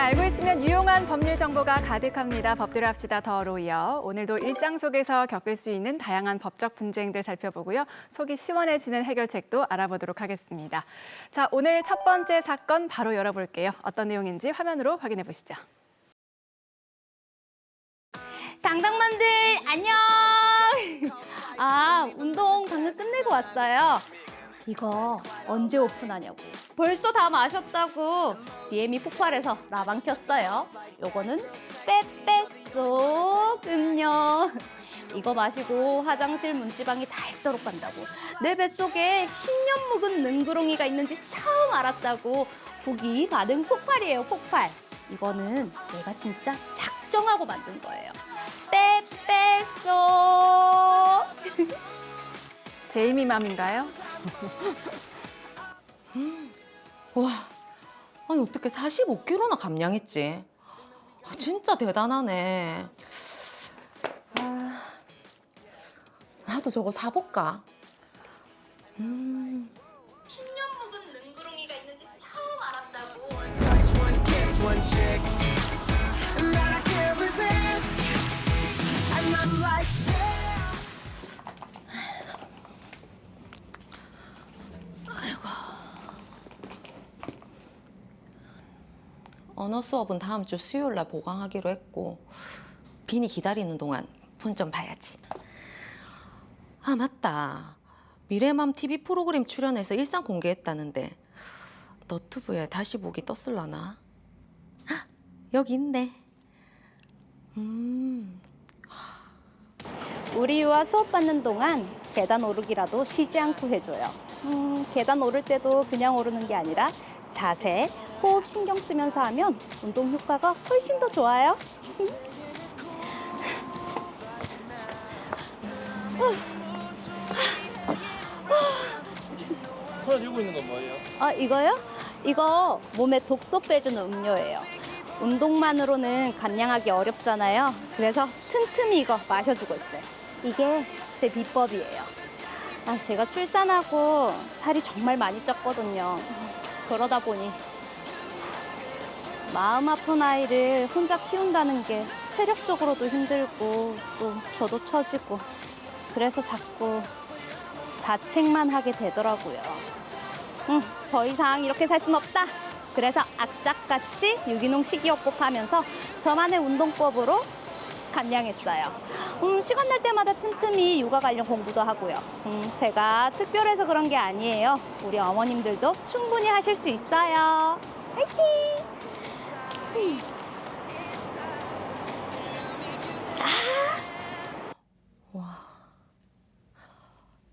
알고 있으면 유용한 법률 정보가 가득합니다. 법대로 합시다 더 로이어. 오늘도 일상 속에서 겪을 수 있는 다양한 법적 분쟁들 살펴보고요. 속이 시원해지는 해결책도 알아보도록 하겠습니다. 자, 오늘 첫 번째 사건 바로 열어볼게요. 어떤 내용인지 화면으로 확인해 보시죠. 당당만들 안녕. 운동 방금 끝내고 왔어요. 이거 언제 오픈하냐고. 벌써 다 마셨다고. DM이 폭발해서 라방 켰어요. 요거는 빼빼 쏙 음료. 이거 마시고 화장실 문지방이 닳도록 간다고. 내 뱃속에 10년 묵은 능구렁이가 있는지 처음 알았다고. 후기 반응 폭발이에요, 폭발. 이거는 내가 진짜 작정하고 만든 거예요. 빼빼 쏙. 제이미맘인가요? 와, 아니 어떻게 45kg나 감량했지? 진짜 대단하네. 나도 저거 사볼까? 10년 묵은 능구렁이가 있는지 처음 알았다고. Touch one, kiss one chick, and that I can't resist. And I'm like, 언어 수업은 다음 주 수요일 날 보강하기로 했고 빈이 기다리는 동안 폰 좀 봐야지. 아, 맞다. 미래맘 TV 프로그램 출연해서 일상 공개했다는데 너튜브에 다시 보기 떴을라나? 헉, 여기 있네. 우리 유아 수업 받는 동안 계단 오르기라도 쉬지 않고 해줘요. 계단 오를 때도 그냥 오르는 게 아니라 자세, 호흡 신경 쓰면서 하면 운동 효과가 훨씬 더 좋아요. 손에 들고 있는 건 뭐예요? 이거요? 이거 몸에 독소 빼주는 음료예요. 운동만으로는 감량하기 어렵잖아요. 그래서 틈틈이 이거 마셔주고 있어요. 이게 제 비법이에요. 제가 출산하고 살이 정말 많이 쪘거든요. 그러다 보니 마음 아픈 아이를 혼자 키운다는 게 체력적으로도 힘들고 또 저도 처지고 그래서 자꾸 자책만 하게 되더라고요. 더 이상 이렇게 살 순 없다. 그래서 악착같이 유기농 식이요법 하면서 저만의 운동법으로 감량했어요. 시간 날 때마다 틈틈이 육아 관련 공부도 하고요. 제가 특별해서 그런 게 아니에요. 우리 어머님들도 충분히 하실 수 있어요. 화이팅!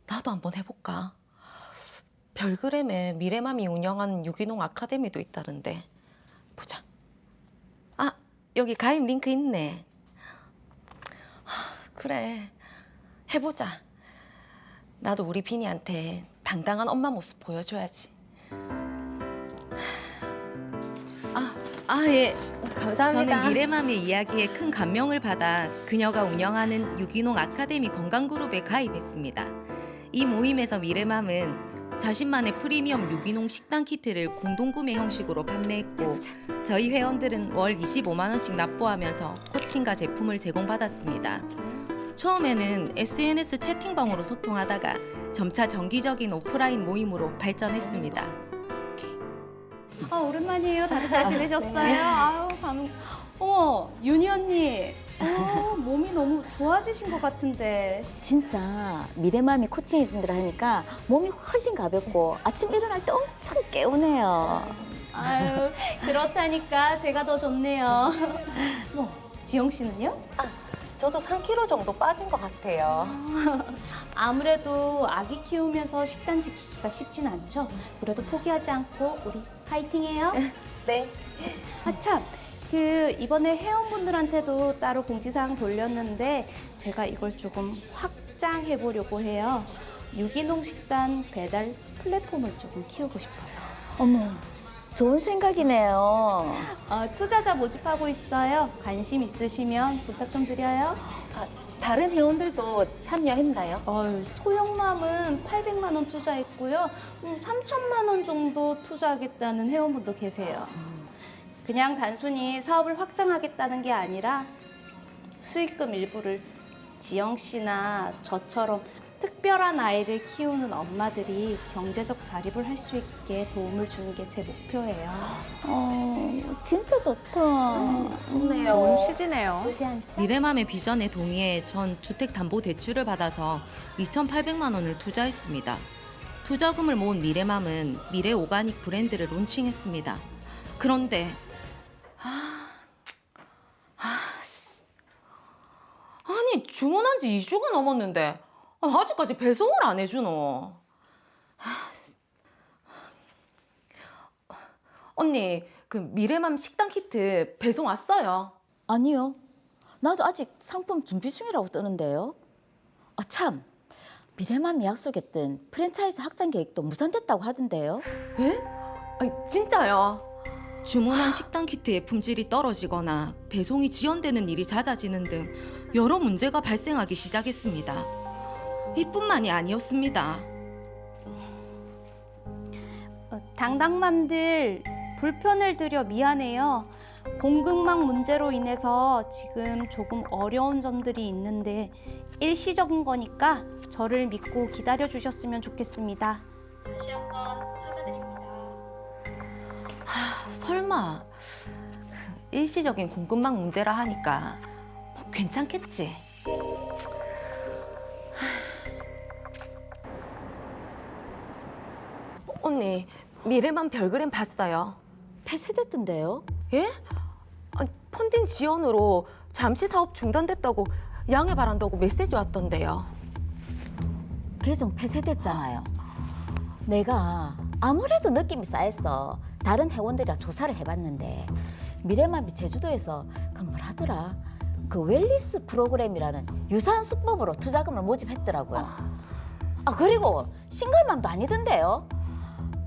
나도 한번 해볼까? 별그램에 미래맘이 운영하는 유기농 아카데미도 있다던데. 보자. 아, 여기 가입 링크 있네. 그래, 해보자. 나도 우리 비니한테 당당한 엄마 모습 보여줘야지. 예, 감사합니다. 저는 미래맘의 이야기에 큰 감명을 받아 그녀가 운영하는 유기농 아카데미 건강그룹에 가입했습니다. 이 모임에서 미래맘은 자신만의 프리미엄 유기농 식단 키트를 공동구매 형식으로 판매했고 저희 회원들은 월 25만 원씩 납부하면서 코칭과 제품을 제공받았습니다. 처음에는 SNS 채팅방으로 소통하다가 점차 정기적인 오프라인 모임으로 발전했습니다. 오랜만이에요. 다들 잘 지내셨어요? 어머, 윤희 언니. 몸이 너무 좋아지신 것 같은데. 진짜 미래맘이 코칭해준 대로 하니까 몸이 훨씬 가볍고 아침 일어날 때 엄청 개운해요. 아유, 그렇다니까 제가 더 좋네요. 지영 씨는요? 저도 3kg 정도 빠진 것 같아요. 아무래도 아기 키우면서 식단 지키기가 쉽진 않죠. 그래도 포기하지 않고 우리 파이팅해요. 네. 참, 이번에 회원분들한테도 따로 공지사항 돌렸는데 제가 이걸 조금 확장해 보려고 해요. 유기농 식단 배달 플랫폼을 조금 키우고 싶어서. 어머, 좋은 생각이네요. 투자자 모집하고 있어요. 관심 있으시면 부탁 좀 드려요. 다른 회원들도 참여했나요? 소형맘은 800만 원 투자했고요. 3천만 원 정도 투자하겠다는 회원분도 계세요. 그냥 단순히 사업을 확장하겠다는 게 아니라 수익금 일부를 지영 씨나 저처럼 특별한 아이를 키우는 엄마들이 경제적 자립을 할 수 있게 도움을 주는 게 제 목표예요. 진짜 좋다. 좋은 취지네요. 미래맘의 비전에 동의해 전 주택담보대출을 받아서 2,800만 원을 투자했습니다. 투자금을 모은 미래맘은 미래 오가닉 브랜드를 론칭했습니다. 그런데 아니 주문한 지 2주가 넘었는데 아직까지 배송을 안 해주노. 언니 그 미래맘 식단 키트 배송 왔어요? 아니요. 나도 아직 상품 준비 중이라고 뜨는데요. 참. 미래맘이 약속했던 프랜차이즈 확장 계획도 무산됐다고 하던데요. 에? 아니 진짜요? 주문한 식단 키트의 품질이 떨어지거나 배송이 지연되는 일이 잦아지는 등 여러 문제가 발생하기 시작했습니다. 이뿐만이 아니었습니다. 당당맘들 불편을 드려 미안해요. 공급망 문제로 인해서 지금 조금 어려운 점들이 있는데 일시적인 거니까 저를 믿고 기다려 주셨으면 좋겠습니다. 다시 한번 사과드립니다. 설마 일시적인 공급망 문제라 하니까 뭐 괜찮겠지? 언니 미래맘 별그램 봤어요? 폐쇄됐던데요. 예? 아니, 펀딩 지연으로 잠시 사업 중단됐다고 양해 바란다고 메시지 왔던데요. 계정 폐쇄됐잖아요. 내가 아무래도 느낌이 쌓였어. 다른 회원들이랑 조사를 해봤는데 미래맘이 제주도에서 그 뭐라더라? 그 웰리스 프로그램이라는 유사한 수법으로 투자금을 모집했더라고요. 그리고 싱글맘도 아니던데요.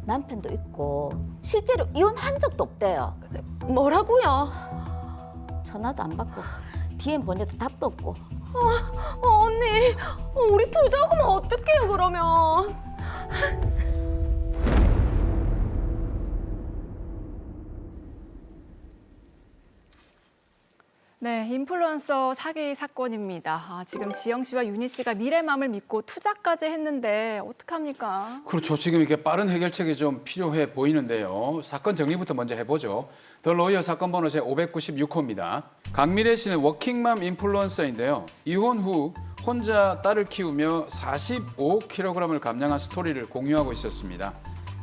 남편도 있고 실제로 이혼한 적도 없대요. 뭐라고요? 전화도 안 받고 DM 보내도 답도 없고. 언니 우리 투자금 어떡해요 그러면? 네, 인플루언서 사기 사건입니다. 지금 지영 씨와 윤희 씨가 미래맘을 믿고 투자까지 했는데 어떡합니까? 그렇죠. 지금 이게 빠른 해결책이 좀 필요해 보이는데요. 사건 정리부터 먼저 해보죠. 더 로이어 사건 번호 제 596호입니다. 강미래 씨는 워킹맘 인플루언서인데요. 이혼 후 혼자 딸을 키우며 45kg을 감량한 스토리를 공유하고 있었습니다.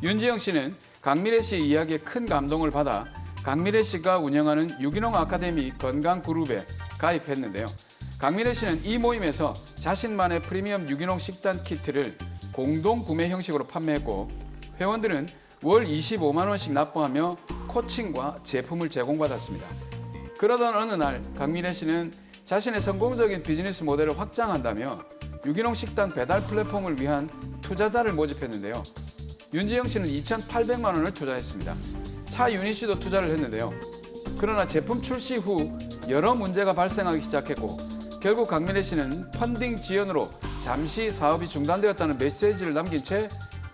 윤지영 씨는 강미래 씨의 이야기에 큰 감동을 받아 강미래 씨가 운영하는 유기농 아카데미 건강그룹에 가입했는데요. 강미래 씨는 이 모임에서 자신만의 프리미엄 유기농 식단 키트를 공동 구매 형식으로 판매했고 회원들은 월 25만 원씩 납부하며 코칭과 제품을 제공받았습니다. 그러던 어느 날 강미래 씨는 자신의 성공적인 비즈니스 모델을 확장한다며 유기농 식단 배달 플랫폼을 위한 투자자를 모집했는데요. 윤지영 씨는 2,800만 원을 투자했습니다. 차윤희 씨도 투자를 했는데요. 그러나 제품 출시 후 여러 문제가 발생하기 시작했고 결국 강미래 씨는 펀딩 지연으로 잠시 사업이 중단되었다는 메시지를 남긴 채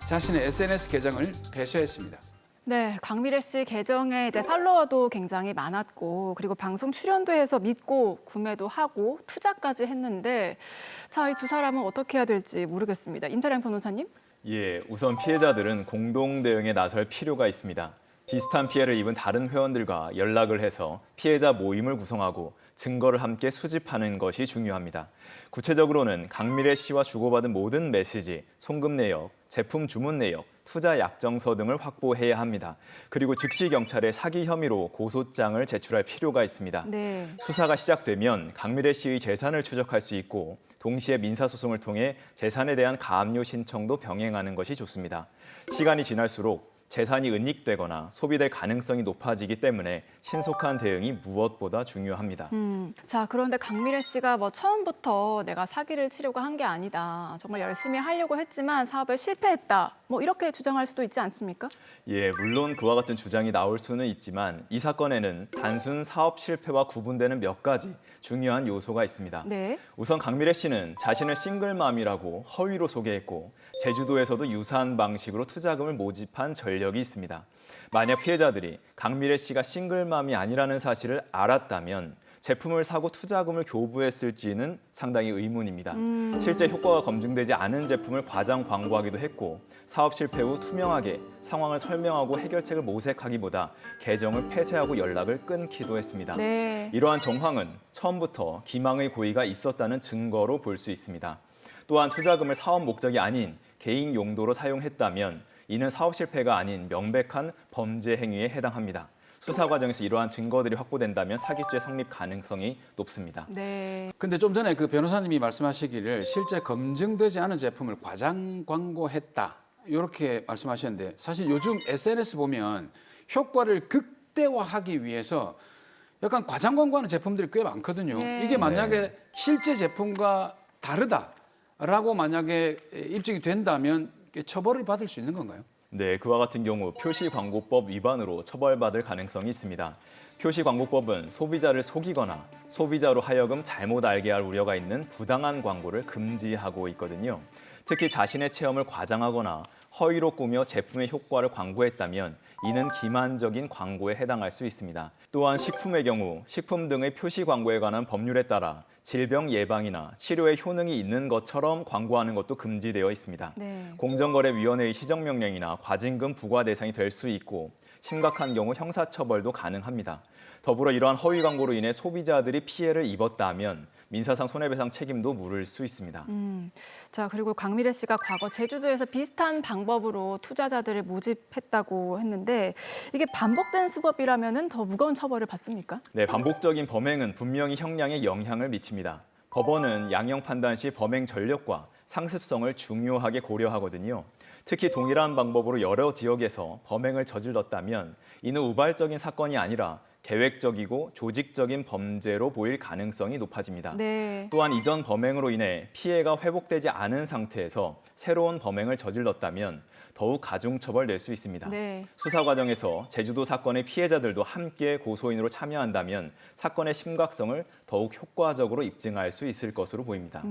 자신의 SNS 계정을 폐쇄했습니다. 네, 강미래 씨 계정에 이제 팔로워도 굉장히 많았고 그리고 방송 출연도 해서 믿고 구매도 하고 투자까지 했는데 자, 이 두 사람은 어떻게 해야 될지 모르겠습니다. 임태량 변호사님? 예, 우선 피해자들은 공동 대응에 나설 필요가 있습니다. 비슷한 피해를 입은 다른 회원들과 연락을 해서 피해자 모임을 구성하고 증거를 함께 수집하는 것이 중요합니다. 구체적으로는 강미래 씨와 주고받은 모든 메시지, 송금 내역, 제품 주문 내역, 투자 약정서 등을 확보해야 합니다. 그리고 즉시 경찰에 사기 혐의로 고소장을 제출할 필요가 있습니다. 네. 수사가 시작되면 강미래 씨의 재산을 추적할 수 있고 동시에 민사소송을 통해 재산에 대한 가압류 신청도 병행하는 것이 좋습니다. 시간이 지날수록 재산이 은닉되거나 소비될 가능성이 높아지기 때문에 신속한 대응이 무엇보다 중요합니다. 자, 그런데 강미래 씨가 뭐 처음부터 내가 사기를 치려고 한 게 아니다. 정말 열심히 하려고 했지만 사업에 실패했다. 뭐 이렇게 주장할 수도 있지 않습니까? 예, 물론 그와 같은 주장이 나올 수는 있지만 이 사건에는 단순 사업 실패와 구분되는 몇 가지 중요한 요소가 있습니다. 네. 우선 강미래 씨는 자신을 싱글맘이라고 허위로 소개했고 제주도에서도 유사한 방식으로 투자금을 모집한 전략 알력이 있습니다. 만약 피해자들이 강미래 씨가 싱글맘이 아니라는 사실을 알았다면 제품을 사고 투자금을 교부했을지는 상당히 의문입니다. 실제 효과가 검증되지 않은 제품을 과장 광고하기도 했고 사업 실패 후 투명하게 상황을 설명하고 해결책을 모색하기보다 계정을 폐쇄하고 연락을 끊기도 했습니다. 네. 이러한 정황은 처음부터 기망의 고의가 있었다는 증거로 볼 수 있습니다. 또한 투자금을 사업 목적이 아닌 개인 용도로 사용했다면 이는 사업 실패가 아닌 명백한 범죄 행위에 해당합니다. 수사 과정에서 이러한 증거들이 확보된다면 사기죄 성립 가능성이 높습니다. 네. 근데 좀 전에 그 변호사님이 말씀하시기를 실제 검증되지 않은 제품을 과장 광고했다. 이렇게 말씀하셨는데 사실 요즘 SNS 보면 효과를 극대화하기 위해서 약간 과장 광고하는 제품들이 꽤 많거든요. 네. 이게 만약에 실제 제품과 다르다라고 만약에 입증이 된다면 처벌을 받을 수 있는 건가요? 네, 그와 같은 경우 표시광고법 위반으로 처벌받을 가능성이 있습니다. 표시광고법은 소비자를 속이거나 소비자로 하여금 잘못 알게 할 우려가 있는 부당한 광고를 금지하고 있거든요. 특히 자신의 체험을 과장하거나 허위로 꾸며 제품의 효과를 광고했다면 이는 기만적인 광고에 해당할 수 있습니다. 또한 식품의 경우 식품 등의 표시 광고에 관한 법률에 따라 질병 예방이나 치료에 효능이 있는 것처럼 광고하는 것도 금지되어 있습니다. 네. 공정거래위원회의 시정명령이나 과징금 부과 대상이 될 수 있고 심각한 경우 형사처벌도 가능합니다. 더불어 이러한 허위 광고로 인해 소비자들이 피해를 입었다면 민사상 손해배상 책임도 물을 수 있습니다. 자, 그리고 강미래 씨가 과거 제주도에서 비슷한 방법으로 투자자들을 모집했다고 했는데 이게 반복된 수법이라면 더 무거운 처벌을 받습니까? 네, 반복적인 범행은 분명히 형량에 영향을 미칩니다. 법원은 양형 판단 시 범행 전력과 상습성을 중요하게 고려하거든요. 특히 동일한 방법으로 여러 지역에서 범행을 저질렀다면 이는 우발적인 사건이 아니라 계획적이고 조직적인 범죄로 보일 가능성이 높아집니다. 네. 또한 이전 범행으로 인해 피해가 회복되지 않은 상태에서 새로운 범행을 저질렀다면 더욱 가중처벌될 수 있습니다. 네. 수사 과정에서 제주도 사건의 피해자들도 함께 고소인으로 참여한다면 사건의 심각성을 더욱 효과적으로 입증할 수 있을 것으로 보입니다.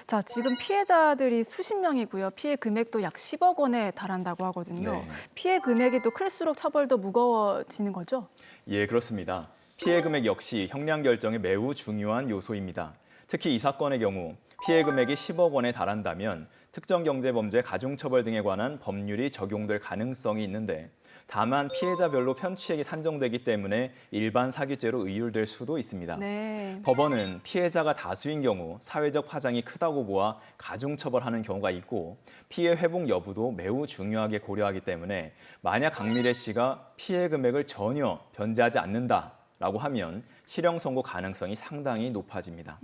자, 지금 피해자들이 수십 명이고요. 피해 금액도 약 10억 원에 달한다고 하거든요. 네. 피해 금액이 또 클수록 처벌도 무거워지는 거죠? 예, 그렇습니다. 피해 금액 역시 형량 결정에 매우 중요한 요소입니다. 특히 이 사건의 경우 피해 금액이 10억 원에 달한다면 특정경제범죄 가중처벌 등에 관한 법률이 적용될 가능성이 있는데 다만 피해자별로 편취액이 산정되기 때문에 일반 사기죄로 의율될 수도 있습니다. 네. 법원은 피해자가 다수인 경우 사회적 파장이 크다고 보아 가중처벌하는 경우가 있고 피해 회복 여부도 매우 중요하게 고려하기 때문에 만약 강미래 씨가 피해 금액을 전혀 변제하지 않는다라고 하면 실형 선고 가능성이 상당히 높아집니다.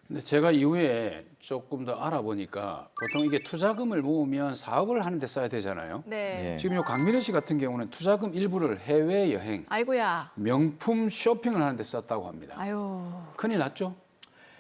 근데 제가 이후에 조금 더 알아보니까 보통 이게 투자금을 모으면 사업을 하는 데 써야 되잖아요. 네. 예. 지금 요 강미래 씨 같은 경우는 투자금 일부를 해외 여행, 아이고야. 명품 쇼핑을 하는 데 썼다고 합니다. 아유, 큰일 났죠?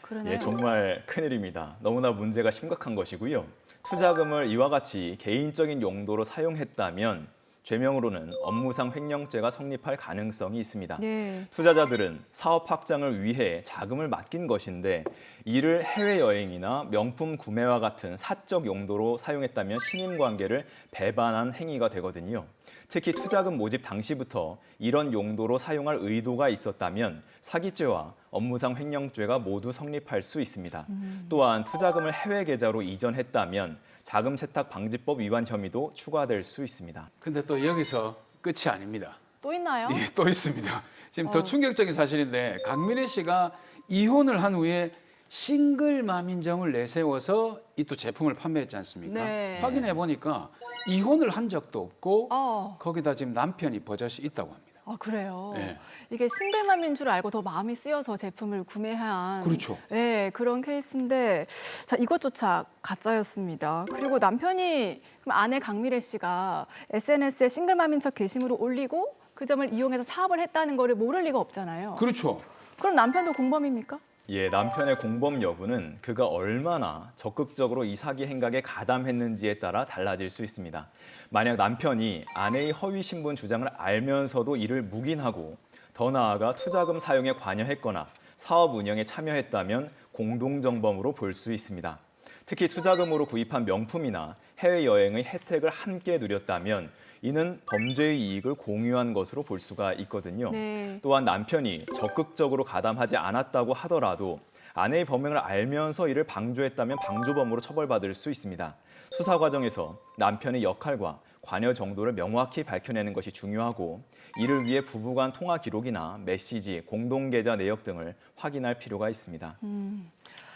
그러네요. 예, 정말 큰일입니다. 너무나 문제가 심각한 것이고요. 투자금을 이와 같이 개인적인 용도로 사용했다면 죄명으로는 업무상 횡령죄가 성립할 가능성이 있습니다. 네. 투자자들은 사업 확장을 위해 자금을 맡긴 것인데 이를 해외여행이나 명품 구매와 같은 사적 용도로 사용했다면 신임관계를 배반한 행위가 되거든요. 특히 투자금 모집 당시부터 이런 용도로 사용할 의도가 있었다면 사기죄와 업무상 횡령죄가 모두 성립할 수 있습니다. 또한 투자금을 해외 계좌로 이전했다면 자금 세탁 방지법 위반 혐의도 추가될 수 있습니다. 근데 또 여기서 끝이 아닙니다. 또 있나요? 예, 또 있습니다. 지금 더 충격적인 사실인데 강미래 씨가 이혼을 한 후에 싱글맘 인정을 내세워서 이 또 제품을 판매했지 않습니까? 네. 확인해 보니까 이혼을 한 적도 없고 어. 거기다 지금 남편이 버젓이 있다고 합니다. 아, 그래요? 네. 이게 싱글맘인 줄 알고 더 마음이 쓰여서 제품을 구매한 그렇죠. 네, 그런 케이스인데 자, 이것조차 가짜였습니다. 그리고 남편이 그럼 아내 강미래 씨가 SNS에 싱글맘인 척 게시물을 올리고 그 점을 이용해서 사업을 했다는 거를 모를 리가 없잖아요. 그렇죠. 그럼 남편도 공범입니까? 예, 남편의 공범 여부는 그가 얼마나 적극적으로 이 사기 행각에 가담했는지에 따라 달라질 수 있습니다. 만약 남편이 아내의 허위 신분 주장을 알면서도 이를 묵인하고 더 나아가 투자금 사용에 관여했거나 사업 운영에 참여했다면 공동정범으로 볼 수 있습니다. 특히 투자금으로 구입한 명품이나 해외여행의 혜택을 함께 누렸다면 이는 범죄의 이익을 공유한 것으로 볼 수가 있거든요. 네. 또한 남편이 적극적으로 가담하지 않았다고 하더라도 아내의 범행을 알면서 이를 방조했다면 방조범으로 처벌받을 수 있습니다. 수사 과정에서 남편의 역할과 관여 정도를 명확히 밝혀내는 것이 중요하고 이를 위해 부부 간 통화 기록이나 메시지, 공동 계좌 내역 등을 확인할 필요가 있습니다.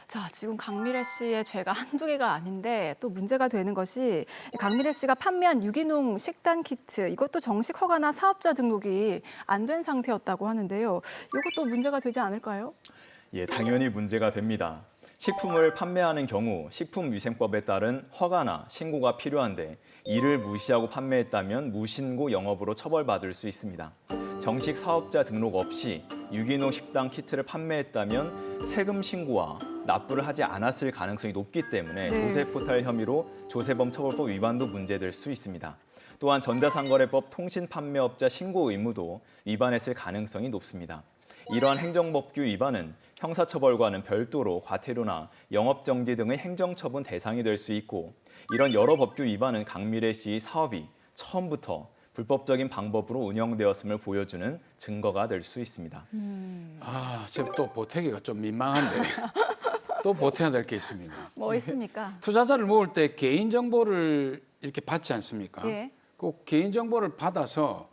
자, 지금 강미래 씨의 죄가 한두 개가 아닌데 또 문제가 되는 것이 강미래 씨가 판매한 유기농 식단 키트 이것도 정식 허가나 사업자 등록이 안 된 상태였다고 하는데요. 이것도 문제가 되지 않을까요? 예, 당연히 문제가 됩니다. 식품을 판매하는 경우 식품위생법에 따른 허가나 신고가 필요한데 이를 무시하고 판매했다면 무신고 영업으로 처벌받을 수 있습니다. 정식 사업자 등록 없이 유기농 식단 키트를 판매했다면 세금 신고와 납부를 하지 않았을 가능성이 높기 때문에 네. 조세포탈 혐의로 조세범처벌법 위반도 문제될 수 있습니다. 또한 전자상거래법 통신판매업자 신고 의무도 위반했을 가능성이 높습니다. 이러한 행정법규 위반은 형사처벌과는 별도로 과태료나 영업정지 등의 행정처분 대상이 될 수 있고 이런 여러 법규 위반은 강미래 씨의 사업이 처음부터 불법적인 방법으로 운영되었음을 보여주는 증거가 될 수 있습니다. 지금 또 보태기가 좀 민망한데 또 보태야 될 게 있습니다. 뭐 있습니까? 투자자를 모을 때 개인 정보를 이렇게 받지 않습니까? 예. 꼭 개인 정보를 받아서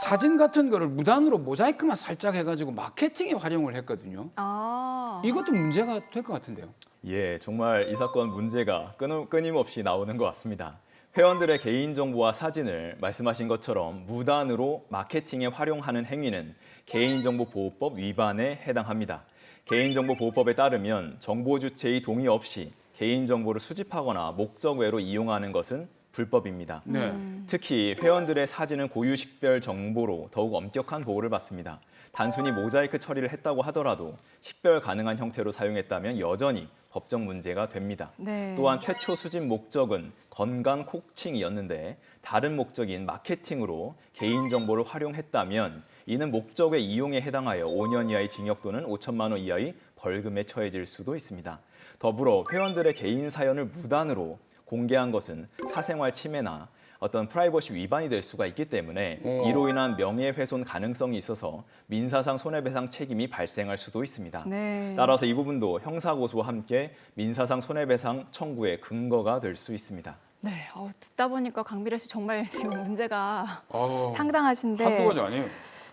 사진 같은 거를 무단으로 모자이크만 살짝 해가지고 마케팅에 활용을 했거든요. 아. 이것도 문제가 될 것 같은데요. 예, 정말 이 사건 문제가 끊임없이 나오는 것 같습니다. 회원들의 개인정보와 사진을 말씀하신 것처럼 무단으로 마케팅에 활용하는 행위는 개인정보보호법 위반에 해당합니다. 개인정보보호법에 따르면 정보 주체의 동의 없이 개인정보를 수집하거나 목적 외로 이용하는 것은 불법입니다. 네. 특히 회원들의 사진은 고유식별 정보로 더욱 엄격한 보호를 받습니다. 단순히 모자이크 처리를 했다고 하더라도 식별 가능한 형태로 사용했다면 여전히 법적 문제가 됩니다. 네. 또한 최초 수집 목적은 건강 코칭이었는데 다른 목적인 마케팅으로 개인정보를 활용했다면 이는 목적의 이용에 해당하여 5년 이하의 징역 또는 5천만 원 이하의 벌금에 처해질 수도 있습니다. 더불어 회원들의 개인 사연을 무단으로 공개한 것은 사생활 침해나 어떤 프라이버시 위반이 될 수가 있기 때문에 이로 인한 명예훼손 가능성이 있어서 민사상 손해배상 책임이 발생할 수도 있습니다. 네. 따라서 이 부분도 형사고소와 함께 민사상 손해배상 청구의 근거가 될 수 있습니다. 네. 듣다 보니까 강미래 씨 정말 지금 문제가 어우, 상당하신데. 한두 가지 아니에요.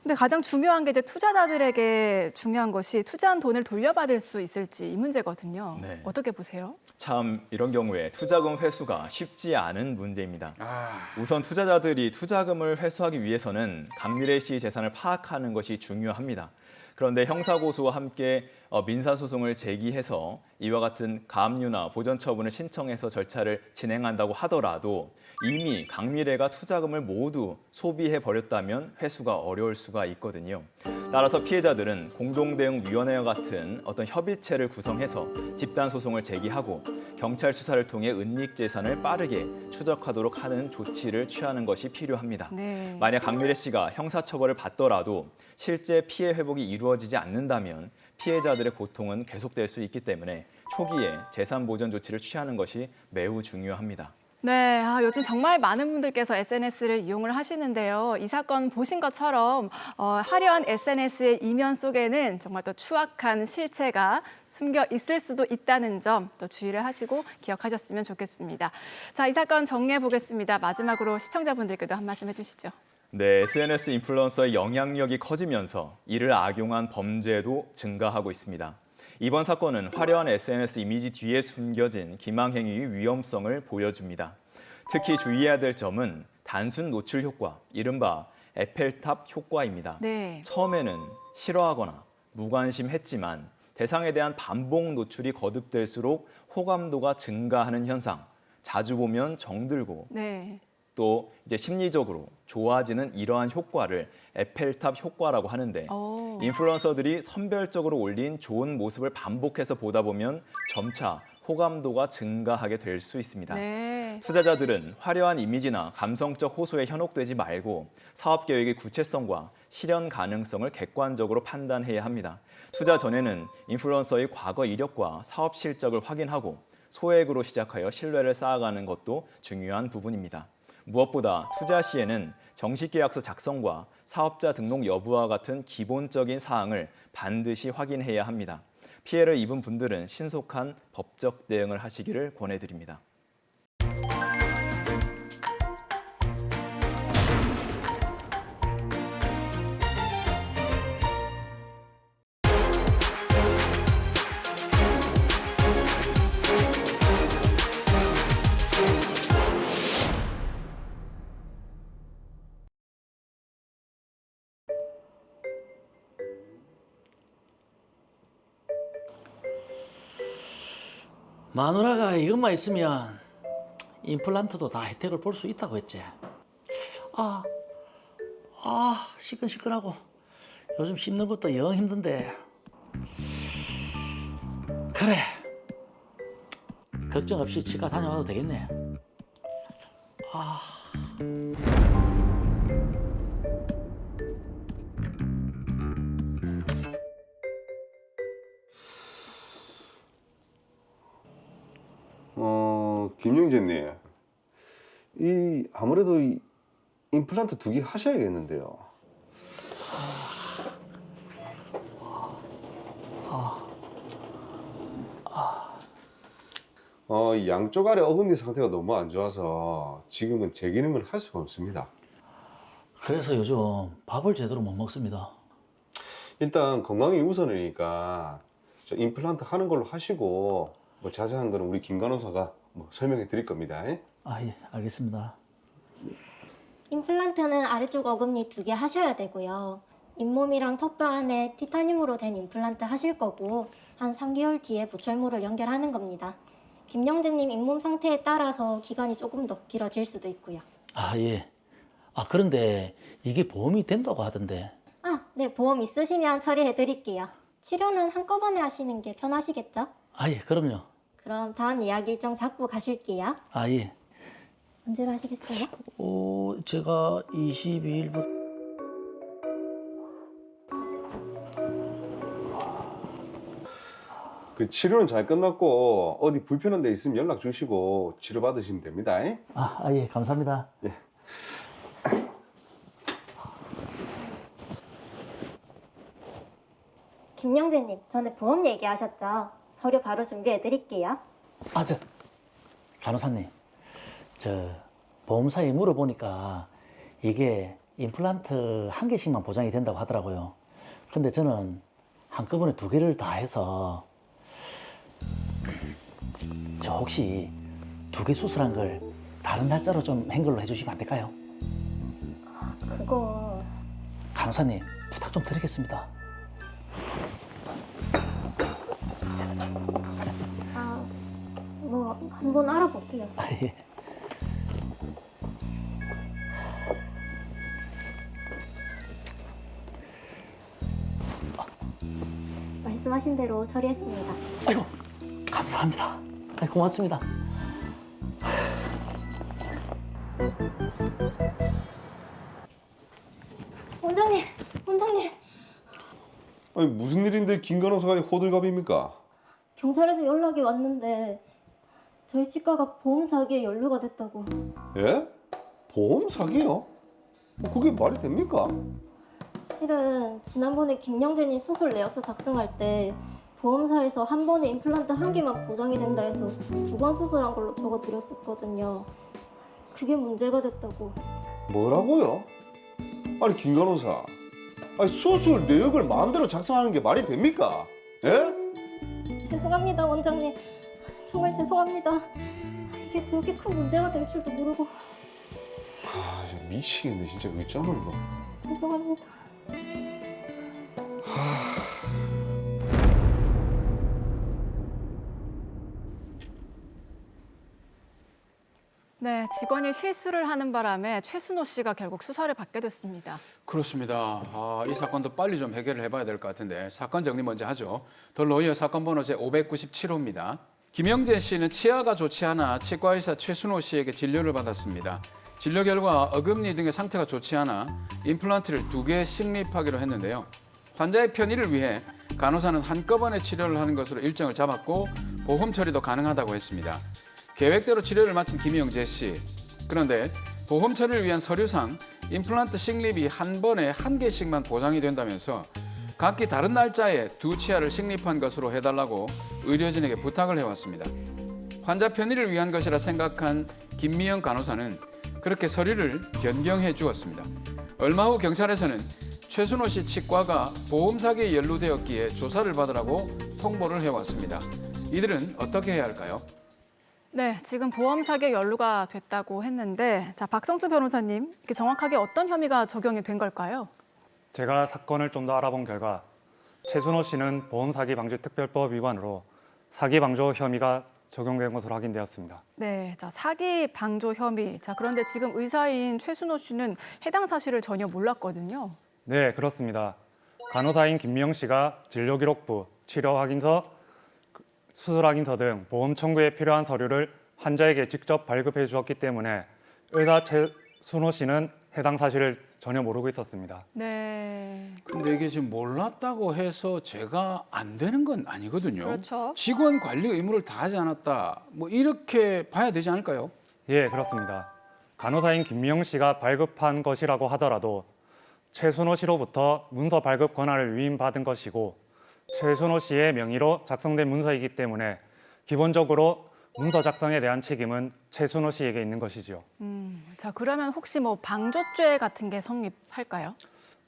근데 가장 중요한 게 이제 투자자들에게 중요한 것이 투자한 돈을 돌려받을 수 있을지 이 문제거든요. 네. 어떻게 보세요? 참 이런 경우에 투자금 회수가 쉽지 않은 문제입니다. 아, 우선 투자자들이 투자금을 회수하기 위해서는 강미래 씨의 재산을 파악하는 것이 중요합니다. 그런데 형사고소와 함께 민사소송을 제기해서 이와 같은 가압류나 보전 처분을 신청해서 절차를 진행한다고 하더라도 이미 강미래가 투자금을 모두 소비해 버렸다면 회수가 어려울 수가 있거든요. 따라서 피해자들은 공동대응위원회와 같은 어떤 협의체를 구성해서 집단 소송을 제기하고 경찰 수사를 통해 은닉 재산을 빠르게 추적하도록 하는 조치를 취하는 것이 필요합니다. 네. 만약 강미래 씨가 형사처벌을 받더라도 실제 피해 회복이 이루어지지 않는다면 피해자들의 고통은 계속될 수 있기 때문에 초기에 재산 보전 조치를 취하는 것이 매우 중요합니다. 네, 요즘 정말 많은 분들께서 SNS를 이용을 하시는데요. 이 사건 보신 것처럼 화려한 SNS의 이면 속에는 정말 또 추악한 실체가 숨겨 있을 수도 있다는 점 또 주의를 하시고 기억하셨으면 좋겠습니다. 자, 이 사건 정리해 보겠습니다. 마지막으로 시청자분들께도 한 말씀 해주시죠. 네, SNS 인플루언서의 영향력이 커지면서 이를 악용한 범죄도 증가하고 있습니다. 이번 사건은 화려한 SNS 이미지 뒤에 숨겨진 기망행위의 위험성을 보여줍니다. 특히 주의해야 될 점은 단순 노출 효과, 이른바 에펠탑 효과입니다. 네. 처음에는 싫어하거나 무관심했지만 대상에 대한 반복 노출이 거듭될수록 호감도가 증가하는 현상, 자주 보면 정들고 네. 또 이제 심리적으로 좋아지는 이러한 효과를 에펠탑 효과라고 하는데 오. 인플루언서들이 선별적으로 올린 좋은 모습을 반복해서 보다 보면 점차 호감도가 증가하게 될 수 있습니다. 네. 투자자들은 화려한 이미지나 감성적 호소에 현혹되지 말고 사업 계획의 구체성과 실현 가능성을 객관적으로 판단해야 합니다. 투자 전에는 인플루언서의 과거 이력과 사업 실적을 확인하고 소액으로 시작하여 신뢰를 쌓아가는 것도 중요한 부분입니다. 무엇보다 투자 시에는 정식 계약서 작성과 사업자 등록 여부와 같은 기본적인 사항을 반드시 확인해야 합니다. 피해를 입은 분들은 신속한 법적 대응을 하시기를 권해드립니다. 마누라가 이것만 있으면 임플란트도 다 혜택을 볼 수 있다고 했지. 시끈시끈하고 요즘 씹는 것도 영 힘든데. 그래, 걱정 없이 치과 다녀와도 되겠네. 김영재님, 아무래도 이 임플란트 2개 하셔야겠는데요. 이 양쪽 아래 어금니 상태가 너무 안 좋아서 지금은 재기능을 할 수가 없습니다. 그래서 요즘 밥을 제대로 못 먹습니다. 일단 건강이 우선이니까 저 임플란트 하는 걸로 하시고 뭐 자세한 거는 우리 김 간호사가 뭐 설명해 드릴 겁니다. 예, 알겠습니다. 임플란트는 아래쪽 어금니 2개 하셔야 되고요. 잇몸이랑 턱뼈 안에 티타늄으로 된 임플란트 하실 거고 한 3개월 뒤에 보철모를 연결하는 겁니다. 김영재님 잇몸 상태에 따라서 기간이 조금 더 길어질 수도 있고요. 예. 그런데 이게 보험이 된다고 하던데. 네, 보험 있으시면 처리해 드릴게요. 치료는 한꺼번에 하시는 게 편하시겠죠? 예, 그럼요. 그럼 다음 예약 일정 잡고 가실게요. 예. 언제로 하시겠어요? 제가 22일부터. 그 치료는 잘 끝났고 어디 불편한 데 있으면 연락 주시고 치료 받으시면 됩니다. 예, 감사합니다. 예. 김영재님, 전에 보험 얘기하셨죠? 서류 바로 준비해 드릴게요. 간호사님, 보험사에 물어보니까 이게 임플란트 1개씩만 보장이 된다고 하더라고요. 근데 저는 한꺼번에 2개를 다 해서 혹시 2개 수술한 걸 다른 날짜로 좀 행걸로 해주시면 안 될까요? 그거... 간호사님, 부탁 좀 드리겠습니다. 한번 알아볼게요. 예. 말씀하신 대로 처리했습니다. 아이고, 감사합니다. 고맙습니다. 원장님. 아니 무슨 일인데 김 간호사가 호들갑입니까? 경찰에서 연락이 왔는데 저희 치과가 보험 사기에 연루가 됐다고. 예? 보험 사기요? 그게 말이 됩니까? 실은 지난번에 김영재님 수술 내역서 작성할 때 보험사에서 한 번에 임플란트 1개만 보장이 된다 해서 2번 수술한 걸로 적어드렸었거든요. 그게 문제가 됐다고. 뭐라고요? 아니 김 간호사, 수술 내역을 마음대로 작성하는 게 말이 됩니까? 예? 죄송합니다, 원장님. 정말 죄송합니다. 이게 그렇게 큰 문제가 될 줄도 모르고. 진짜 미치겠네 진짜 그게 쩌는 거. 죄송합니다. 네, 직원이 실수를 하는 바람에 최순호 씨가 결국 수사를 받게 됐습니다. 그렇습니다. 이 사건도 빨리 좀 해결을 해봐야 될 것 같은데 사건 정리 먼저 하죠. 더 로이어 사건 번호 제597호입니다. 김영재 씨는 치아가 좋지 않아 치과의사 최순호 씨에게 진료를 받았습니다. 진료 결과 어금니 등의 상태가 좋지 않아 임플란트를 2개 식립하기로 했는데요. 환자의 편의를 위해 간호사는 한꺼번에 치료를 하는 것으로 일정을 잡았고 보험 처리도 가능하다고 했습니다. 계획대로 치료를 마친 김영재 씨. 그런데 보험 처리를 위한 서류상 임플란트 식립이 한 번에 한 개씩만 보장이 된다면서 각기 다른 날짜에 두 치아를 식립한 것으로 해달라고 의료진에게 부탁을 해왔습니다. 환자 편의를 위한 것이라 생각한 김미영 간호사는 그렇게 서류를 변경해 주었습니다. 얼마 후 경찰에서는 최순호 씨 치과가 보험 사기에 연루되었기에 조사를 받으라고 통보를 해왔습니다. 이들은 어떻게 해야 할까요? 네, 지금 보험 사기에 연루가 됐다고 했는데, 자, 박성수 변호사님, 이게 정확하게 어떤 혐의가 적용이 된 걸까요? 제가 사건을 좀 더 알아본 결과 최순호 씨는 보험 사기 방지 특별법 위반으로 사기 방조 혐의가 적용된 것으로 확인되었습니다. 네, 자, 사기 방조 혐의. 자, 그런데 지금 의사인 최순호 씨는 해당 사실을 전혀 몰랐거든요. 네, 그렇습니다. 간호사인 김미영 씨가 진료기록부, 치료 확인서, 수술 확인서 등 보험 청구에 필요한 서류를 환자에게 직접 발급해 주었기 때문에 의사 최순호 씨는 해당 사실을 전혀 모르고 있었습니다. 네. 근데 이게 지금 몰랐다고 해서 제가 안 되는 건 아니거든요. 그렇죠. 직원 관리 의무를 다하지 않았다. 뭐 이렇게 봐야 되지 않을까요? 예, 그렇습니다. 간호사인 김미영 씨가 발급한 것이라고 하더라도 최순호 씨로부터 문서 발급 권한을 위임받은 것이고 최순호 씨의 명의로 작성된 문서이기 때문에 기본적으로 문서 작성에 대한 책임은 최순호 씨에게 있는 것이지요. 자, 그러면 혹시 뭐 방조죄 같은 게 성립할까요?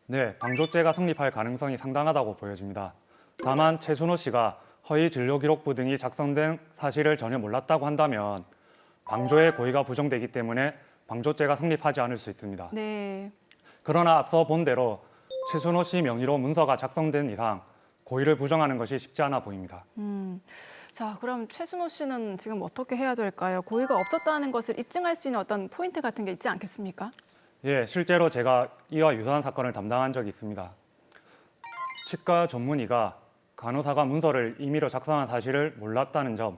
네, 방조죄가 성립할 가능성이 상당하다고 보여집니다. 다만 최순호 씨가 허위 진료기록부 등이 작성된 사실을 전혀 몰랐다고 한다면 방조의 고의가 부정되기 때문에 방조죄가 성립하지 않을 수 있습니다. 네. 그러나 앞서 본 대로 최순호 씨 명의로 문서가 작성된 이상 고의를 부정하는 것이 쉽지 않아 보입니다. 자, 그럼 최순호 씨는 지금 어떻게 해야 될까요? 고의가 없었다는 것을 입증할 수 있는 어떤 포인트 같은 게 있지 않겠습니까? 예, 실제로 제가 이와 유사한 사건을 담당한 적이 있습니다. 치과 전문의가 간호사가 문서를 임의로 작성한 사실을 몰랐다는 점,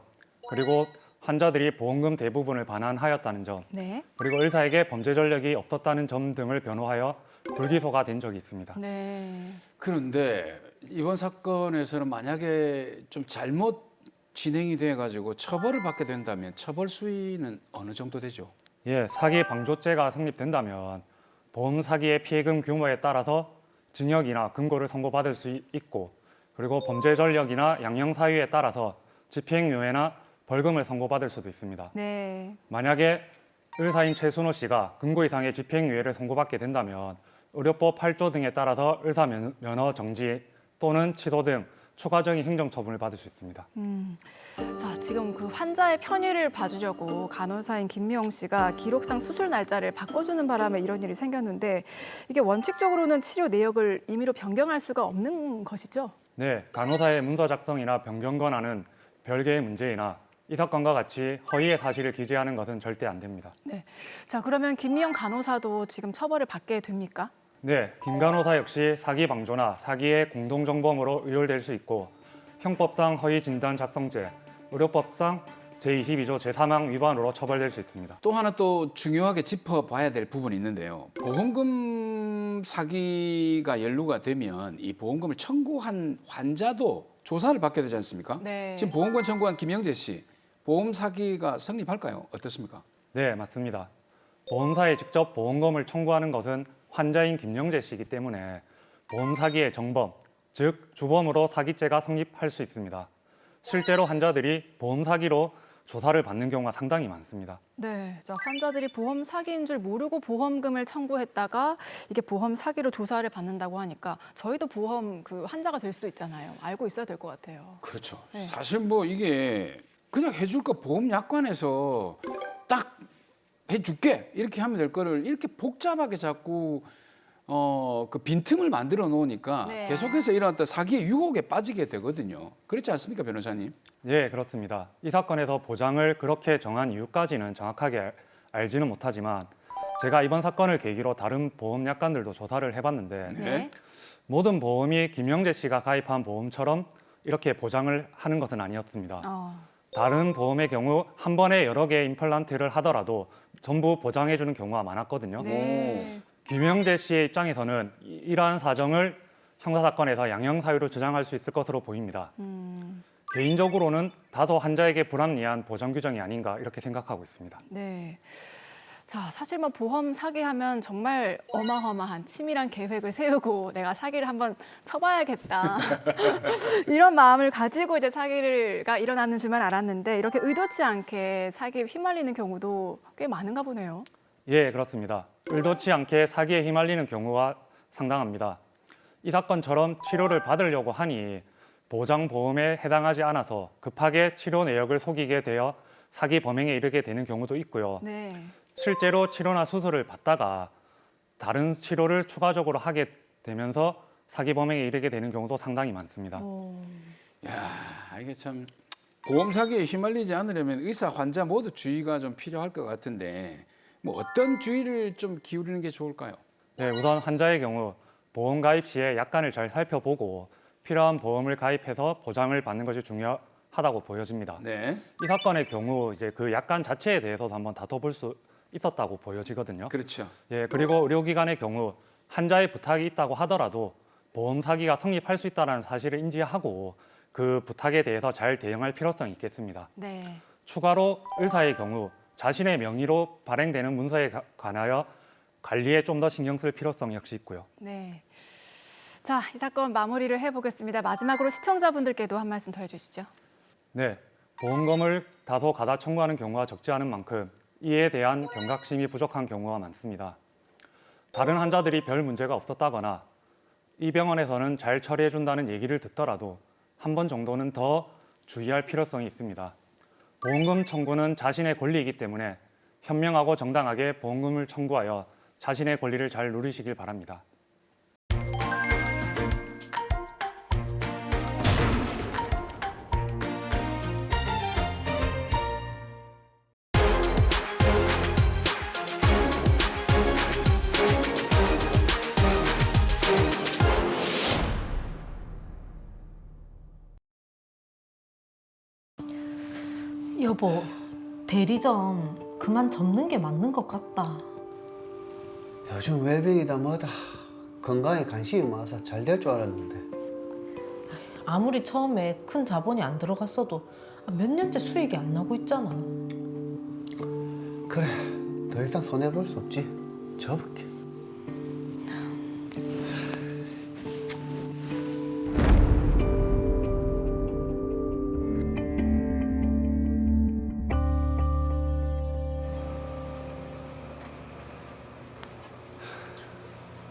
그리고 환자들이 보험금 대부분을 반환하였다는 점, 네. 그리고 의사에게 범죄 전력이 없었다는 점 등을 변호하여 불기소가 된 적이 있습니다. 네. 그런데 이번 사건에서는 만약에 좀 잘못 진행이 돼가지고 처벌을 받게 된다면 처벌 수위는 어느 정도 되죠? 예, 사기 방조죄가 성립된다면 보험 사기의 피해금 규모에 따라서 징역이나 금고를 선고받을 수 있고, 그리고 범죄 전력이나 양형 사유에 따라서 집행유예나 벌금을 선고받을 수도 있습니다. 네. 만약에 의사인 최순호 씨가 금고 이상의 집행유예를 선고받게 된다면 의료법 8조 등에 따라서 의사 면허 정지 또는 취소 등 추가적인 행정처분을 받을 수 있습니다. 자, 지금 그 환자의 편의를 봐주려고 간호사인 김미영 씨가 기록상 수술 날짜를 바꿔주는 바람에 이런 일이 생겼는데, 이게 원칙적으로는 치료 내역을 임의로 변경할 수가 없는 것이죠? 네, 간호사의 문서 작성이나 변경 권한은 별개의 문제이나 이 사건과 같이 허위의 사실을 기재하는 것은 절대 안 됩니다. 네. 자, 그러면 김미영 간호사도 지금 처벌을 받게 됩니까? 네, 김 간호사 역시 사기 방조나 사기의 공동정범으로 의율될 수 있고, 형법상 허위 진단 작성죄, 의료법상 제22조 제3항 위반으로 처벌될 수 있습니다. 또 하나 또 중요하게 짚어봐야 될 부분이 있는데요. 보험금 사기가 연루가 되면 이 보험금을 청구한 환자도 조사를 받게 되지 않습니까? 네. 지금 보험금 청구한 김영재 씨, 보험 사기가 성립할까요? 어떻습니까? 네, 맞습니다. 보험사에 직접 보험금을 청구하는 것은 환자인 김영재 씨이기 때문에 보험 사기의 정범, 즉 주범으로 사기죄가 성립할 수 있습니다. 실제로 환자들이 보험 사기로 조사를 받는 경우가 상당히 많습니다. 네, 자, 환자들이 보험 사기인 줄 모르고 보험금을 청구했다가 이게 보험 사기로 조사를 받는다고 하니까 저희도 보험 그 환자가 될 수도 있잖아요. 알고 있어야 될 것 같아요. 그렇죠. 네. 사실 뭐 이게 그냥 해줄 거 보험약관에서 딱 해줄게 이렇게 하면 될 거를 이렇게 복잡하게 자꾸 그 빈틈을 만들어 놓으니까 네. 계속해서 이런 어떤 사기의 유혹에 빠지게 되거든요. 그렇지 않습니까, 변호사님? 예, 그렇습니다. 이 사건에서 보장을 그렇게 정한 이유까지는 정확하게 알지는 못하지만 제가 이번 사건을 계기로 다른 보험약관들도 조사를 해봤는데 네. 모든 보험이 김영재 씨가 가입한 보험처럼 이렇게 보장을 하는 것은 아니었습니다. 다른 보험의 경우 한 번에 여러 개의 임플란트를 하더라도 전부 보장해주는 경우가 많았거든요. 네. 김영재 씨의 입장에서는 이러한 사정을 형사사건에서 양형사유로 주장할 수 있을 것으로 보입니다. 개인적으로는 다소 환자에게 불합리한 보전 규정이 아닌가 이렇게 생각하고 있습니다. 네. 자, 사실 뭐 보험 사기하면 정말 어마어마한 치밀한 계획을 세우고 내가 사기를 한번 쳐봐야겠다. 이런 마음을 가지고 이제 사기가 일어나는 줄만 알았는데 이렇게 의도치 않게 사기에 휘말리는 경우도 꽤 많은가 보네요. 예, 그렇습니다. 의도치 않게 사기에 휘말리는 경우가 상당합니다. 이 사건처럼 치료를 받으려고 하니 보장보험에 해당하지 않아서 급하게 치료 내역을 속이게 되어 사기 범행에 이르게 되는 경우도 있고요. 네. 실제로 치료나 수술을 받다가 다른 치료를 추가적으로 하게 되면서 사기 범행에 이르게 되는 경우도 상당히 많습니다. 야, 이게 참 보험 사기에 휘말리지 않으려면 의사, 환자 모두 주의가 좀 필요할 것 같은데 뭐 어떤 주의를 좀 기울이는 게 좋을까요? 네, 우선 환자의 경우 보험 가입 시에 약관을 잘 살펴보고 필요한 보험을 가입해서 보장을 받는 것이 중요하다고 보여집니다. 네. 이 사건의 경우 이제 그 약관 자체에 대해서도 한번 다퉈볼 수 있었다고 보여지거든요. 그렇죠. 예, 그리고 의료기관의 경우 환자의 부탁이 있다고 하더라도 보험 사기가 성립할 수 있다는 사실을 인지하고 그 부탁에 대해서 잘 대응할 필요성이 있겠습니다. 네. 추가로 의사의 경우 자신의 명의로 발행되는 문서에 관하여 관리에 좀 더 신경 쓸 필요성이 역시 있고요. 네. 자, 이 사건 마무리를 해보겠습니다. 마지막으로 시청자분들께도 한 말씀 더 해주시죠. 네, 보험금을 다소 가다 청구하는 경우가 적지 않은 만큼 이에 대한 경각심이 부족한 경우가 많습니다. 다른 환자들이 별 문제가 없었다거나 이 병원에서는 잘 처리해준다는 얘기를 듣더라도 한 번 정도는 더 주의할 필요성이 있습니다. 보험금 청구는 자신의 권리이기 때문에 현명하고 정당하게 보험금을 청구하여 자신의 권리를 잘 누리시길 바랍니다. 여보, 대리점 그만 접는 게 맞는 것 같다. 요즘 웰빙이다 뭐다 건강에 관심이 많아서 잘 될 줄 알았는데. 아무리 처음에 큰 자본이 안 들어갔어도 몇 년째 수익이 안 나고 있잖아. 그래, 더 이상 손해볼 수 없지. 접을게.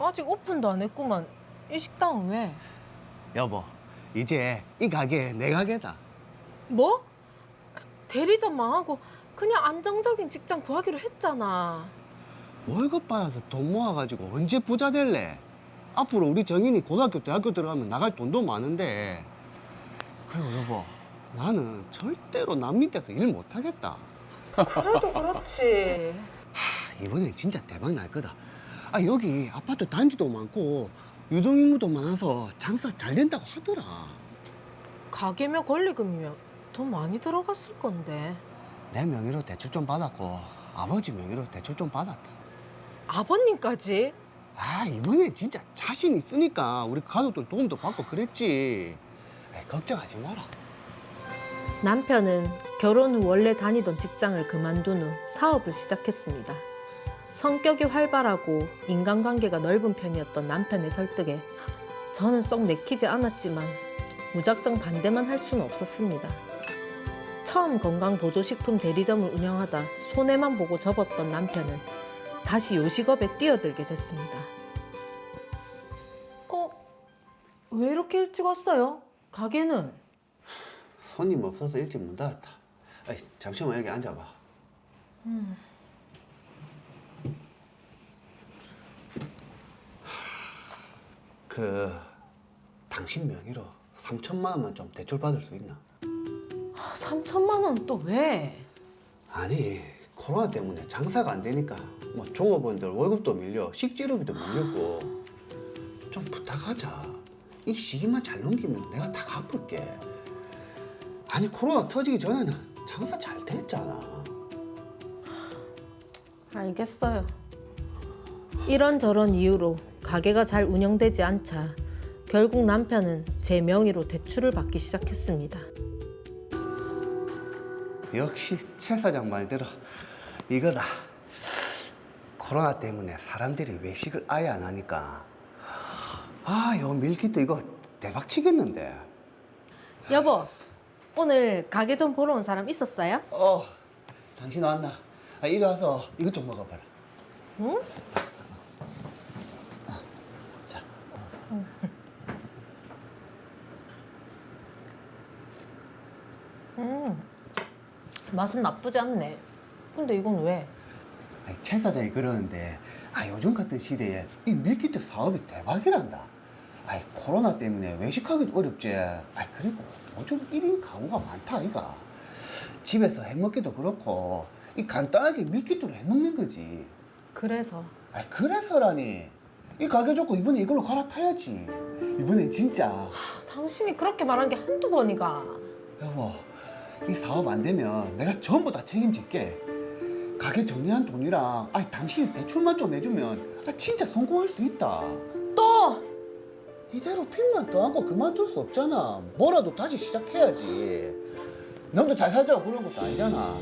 아직 오픈도 안 했구만. 이 식당은 왜? 여보, 이제 이 가게 내 가게다. 뭐? 대리점 망하고 그냥 안정적인 직장 구하기로 했잖아. 월급 받아서 돈 모아가지고 언제 부자 될래? 앞으로 우리 정인이 고등학교, 대학교 들어가면 나갈 돈도 많은데. 그리고 여보, 나는 절대로 남 밑에서 일 못하겠다. 그래도 그렇지. 이번엔 진짜 대박 날 거다. 여기 아파트 단지도 많고 유동인구도 많아서 장사 잘 된다고 하더라. 가게며 권리금이면 돈 많이 들어갔을 건데. 내 명의로 대출 좀 받았고 아버지 명의로 대출 좀 받았다. 아버님까지? 이번엔 진짜 자신 있으니까 우리 가족들 도움도 받고 그랬지. 걱정하지 마라. 남편은 결혼 후 원래 다니던 직장을 그만둔 후 사업을 시작했습니다. 성격이 활발하고 인간관계가 넓은 편이었던 남편의 설득에 저는 썩 내키지 않았지만 무작정 반대만 할 수는 없었습니다. 처음 건강보조식품 대리점을 운영하다 손해만 보고 접었던 남편은 다시 요식업에 뛰어들게 됐습니다. 왜 이렇게 일찍 왔어요? 가게는? 손님 없어서 일찍 문 닫았다. 잠시만 여기 앉아봐. 당신 명의로 3천만 원만 좀 대출 받을 수 있나? 3천만 원 또 왜? 아니, 코로나 때문에 장사가 안 되니까 뭐 종업원들 월급도 밀려 식재료비도 밀렸고 좀 부탁하자. 이 시기만 잘 넘기면 내가 다 갚을게. 아니, 코로나 터지기 전에는 장사 잘 됐잖아. 알겠어요. 이런저런 이유로 가게가 잘 운영되지 않자 결국 남편은 제 명의로 대출을 받기 시작했습니다. 역시 최 사장 말대로 이거다. 코로나 때문에 사람들이 외식을 아예 안 하니까 요 밀키트 이거 대박 치겠는데. 여보, 오늘 가게 좀 보러 온 사람 있었어요? 당신 왔나? 이리 와서 이것 좀 먹어봐라. 응? 자. 맛은 나쁘지 않네. 근데 이건 왜? 최 사장이 그러는데 요즘 같은 시대에 이 밀키트 사업이 대박이란다. 코로나 때문에 외식하기도 어렵지. 그리고 요즘 1인 가구가 많다 아이가. 집에서 해먹기도 그렇고 이 간단하게 밀키트로 해먹는 거지. 그래서? 그래서라니. 이 가게 좋고 이번에 이걸로 갈아타야지. 이번엔 진짜. 당신이 그렇게 말한 게 한두 번이가. 여보, 이 사업 안 되면 내가 전부 다 책임질게. 가게 정리한 돈이랑 당신이 대출만 좀 해주면 진짜 성공할 수 있다. 또! 이대로 핀만 떠안고 그만둘 수 없잖아. 뭐라도 다시 시작해야지. 너도 잘 살자고 그런 것도 아니잖아.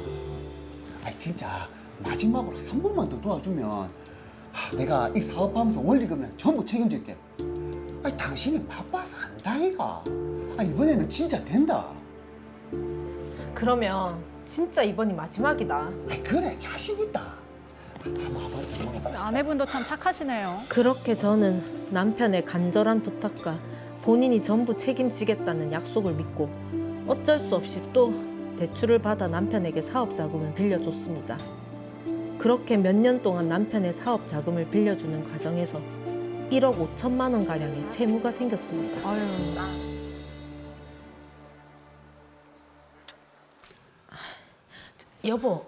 진짜 마지막으로 한 번만 더 도와주면 내가 이 사업하면서 원리금이랑 전부 책임질게. 당신이 바빠서 안다니까. 이번에는 진짜 된다. 그러면 진짜 이번이 마지막이다. 그래, 자신 있다. 한번 먹어봐. 아내분도 참 착하시네요. 그렇게 저는 남편의 간절한 부탁과 본인이 전부 책임지겠다는 약속을 믿고 어쩔 수 없이 또 대출을 받아 남편에게 사업 자금을 빌려줬습니다. 그렇게 몇 년 동안 남편의 사업 자금을 빌려주는 과정에서 1억 5천만 원 가량의 채무가 생겼습니다. 여보,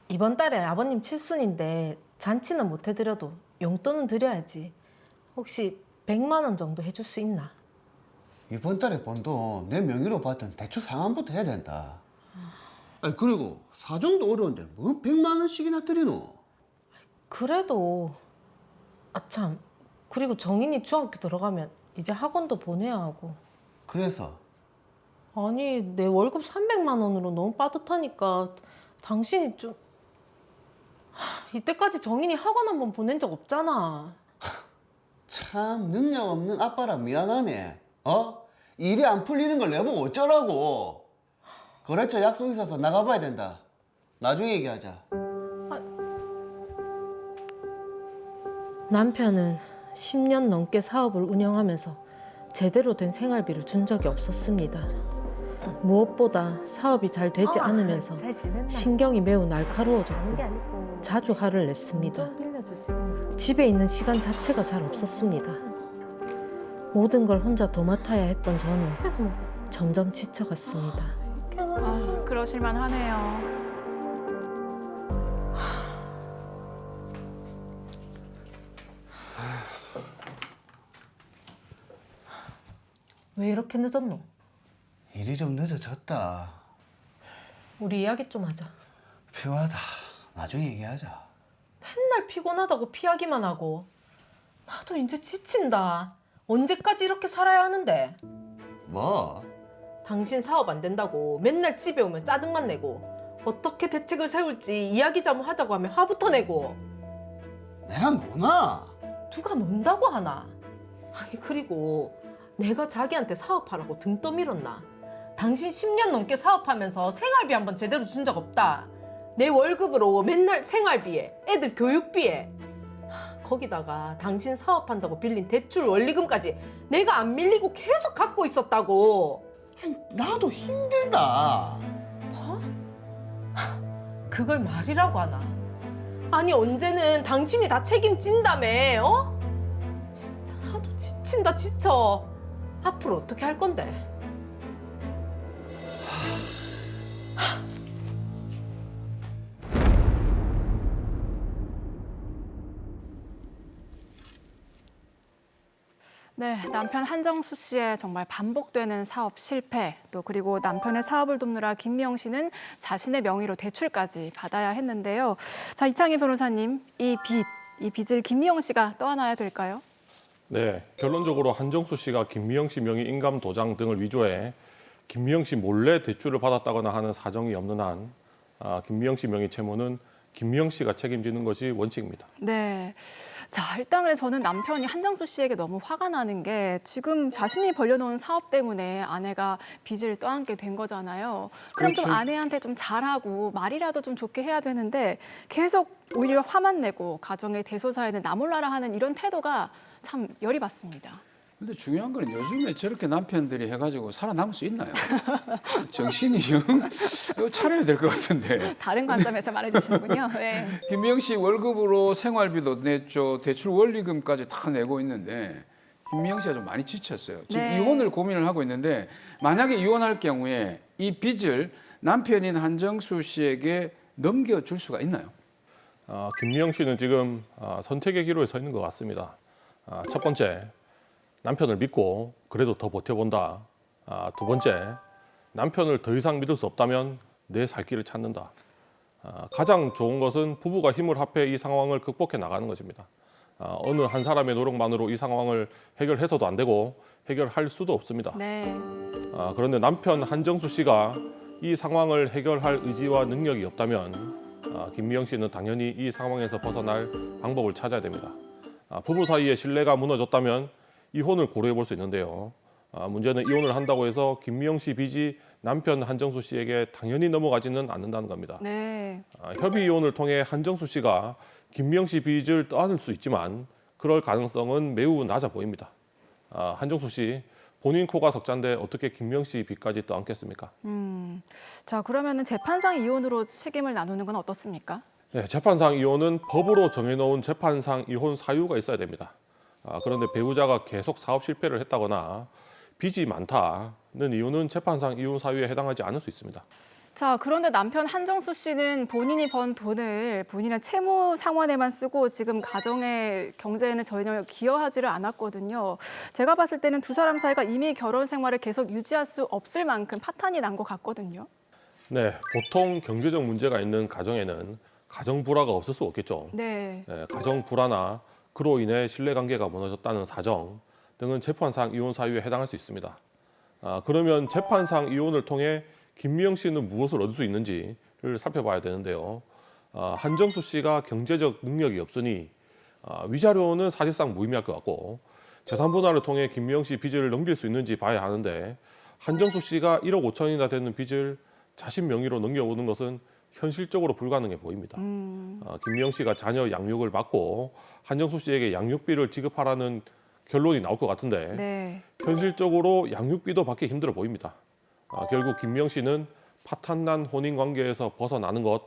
이번 달에 아버님 칠순인데 잔치는 못 해드려도 용돈은 드려야지. 혹시 100만 원 정도 해줄 수 있나? 이번 달에 번 돈 내 명의로 받은 대출 상환부터 해야 된다. 그리고 사정도 어려운데 뭐 100만 원씩이나 드리노? 그래도 참, 그리고 정인이 중학교 들어가면 이제 학원도 보내야 하고. 그래서? 아니, 내 월급 300만 원으로 너무 빠듯하니까 당신이 좀... 이때까지 정인이 학원 한번 보낸 적 없잖아. 참 능력 없는 아빠라 미안하네. 일이 안 풀리는 걸 내보고 어쩌라고. 거래처 약속 있어서 나가봐야 된다. 나중에 얘기하자. 남편은 10년 넘게 사업을 운영하면서 제대로 된 생활비를 준 적이 없었습니다. 무엇보다 사업이 잘 되지 않으면서 신경이 매우 날카로워졌고 자주 화를 냈습니다. 집에 있는 시간 자체가 잘 없었습니다. 모든 걸 혼자 도맡아야 했던 저는 점점 지쳐갔습니다. 그러실만 하네요. 왜 이렇게 늦었노? 일이 좀 늦어졌다. 우리 이야기 좀 하자. 피곤하다. 나중에 얘기하자. 맨날 피곤하다고 피하기만 하고. 나도 이제 지친다. 언제까지 이렇게 살아야 하는데? 뭐? 당신 사업 안 된다고 맨날 집에 오면 짜증만 내고 어떻게 대책을 세울지 이야기 좀 하자고 하면 화부터 내고. 내가 노나? 누가 논다고 하나? 아니 그리고 내가 자기한테 사업하라고 등 떠밀었나? 당신 10년 넘게 사업하면서 생활비 한 번 제대로 준 적 없다. 내 월급으로 맨날 생활비에 애들 교육비에 거기다가 당신 사업한다고 빌린 대출 원리금까지 내가 안 밀리고 계속 갖고 있었다고. 나도 힘들다. 뭐? 그걸 말이라고 하나? 아니 언제는 당신이 다 책임진다며? 진짜 나도 지친다 지쳐. 앞으로 어떻게 할 건데? 네, 남편 한정수 씨의 정말 반복되는 사업 실패, 또 그리고 남편의 사업을 돕느라 김미영 씨는 자신의 명의로 대출까지 받아야 했는데요. 자, 이창희 변호사님, 이 빚을 김미영 씨가 떠안아야 될까요? 네, 결론적으로 한정수 씨가 김미영 씨 명의 인감 도장 등을 위조해 김미영 씨 몰래 대출을 받았다거나 하는 사정이 없는 한 김미영 씨 명의 채무는 김미영 씨가 책임지는 것이 원칙입니다. 네. 자, 일단 그래서 저는 남편이 한정수 씨에게 너무 화가 나는 게 지금 자신이 벌려놓은 사업 때문에 아내가 빚을 떠안게 된 거잖아요. 그럼 좀 그렇죠. 아내한테 좀 잘하고 말이라도 좀 좋게 해야 되는데 계속 오히려 화만 내고 가정의 대소사에는 나 몰라라 하는 이런 태도가 참 열이 받습니다. 근데 중요한 건 요즘에 저렇게 남편들이 해가지고 살아남을 수 있나요? 정신이 이거 차려야 될 것 같은데. 다른 관점에서 말해주시는군요. 네. 김미영 씨 월급으로 생활비도 냈죠. 대출 원리금까지 다 내고 있는데 김미영 씨가 좀 많이 지쳤어요. 지금 네. 이혼을 고민을 하고 있는데 만약에 이혼할 경우에 이 빚을 남편인 한정수 씨에게 넘겨줄 수가 있나요? 김미영 씨는 지금 선택의 기로에 서 있는 것 같습니다. 첫 번째, 남편을 믿고 그래도 더 버텨본다. 두 번째, 남편을 더 이상 믿을 수 없다면 내 살 길을 찾는다. 가장 좋은 것은 부부가 힘을 합해 이 상황을 극복해 나가는 것입니다. 어느 한 사람의 노력만으로 이 상황을 해결해서도 안 되고 해결할 수도 없습니다. 네. 그런데 남편 한정수 씨가 이 상황을 해결할 의지와 능력이 없다면 김미영 씨는 당연히 이 상황에서 벗어날 방법을 찾아야 됩니다. 부부 사이의 신뢰가 무너졌다면 이혼을 고려해 볼 수 있는데요. 문제는 이혼을 한다고 해서 김미영 씨 빚이 남편 한정수 씨에게 당연히 넘어가지는 않는다는 겁니다. 네. 협의 이혼을 통해 한정수 씨가 김미영 씨 빚을 떠안을 수 있지만 그럴 가능성은 매우 낮아 보입니다. 한정수 씨, 본인 코가 석잔데 어떻게 김미영 씨 빚까지 떠안겠습니까? 자, 그러면은 재판상 이혼으로 책임을 나누는 건 어떻습니까? 네, 재판상 이혼은 법으로 정해놓은 재판상 이혼 사유가 있어야 됩니다. 그런데 배우자가 계속 사업 실패를 했다거나 빚이 많다는 이유는 재판상 이혼 사유에 해당하지 않을 수 있습니다. 자, 그런데 남편 한정수 씨는 본인이 번 돈을 본인의 채무 상환에만 쓰고 지금 가정의 경제에는 전혀 기여하지를 않았거든요. 제가 봤을 때는 두 사람 사이가 이미 결혼 생활을 계속 유지할 수 없을 만큼 파탄이 난 것 같거든요. 네, 보통 경제적 문제가 있는 가정에는 가정 불화가 없을 수 없겠죠. 네. 가정 불화나 그로 인해 신뢰관계가 무너졌다는 사정 등은 재판상 이혼 사유에 해당할 수 있습니다. 그러면 재판상 이혼을 통해 김미영 씨는 무엇을 얻을 수 있는지를 살펴봐야 되는데요. 한정수 씨가 경제적 능력이 없으니 위자료는 사실상 무의미할 것 같고 재산 분할을 통해 김미영 씨 빚을 넘길 수 있는지 봐야 하는데 한정수 씨가 1억 5천이나 되는 빚을 자신 명의로 넘겨오는 것은 현실적으로 불가능해 보입니다. 김미영 씨가 자녀 양육을 받고 한정수 씨에게 양육비를 지급하라는 결론이 나올 것 같은데 네. 현실적으로 양육비도 받기 힘들어 보입니다. 결국 김미영 씨는 파탄난 혼인 관계에서 벗어나는 것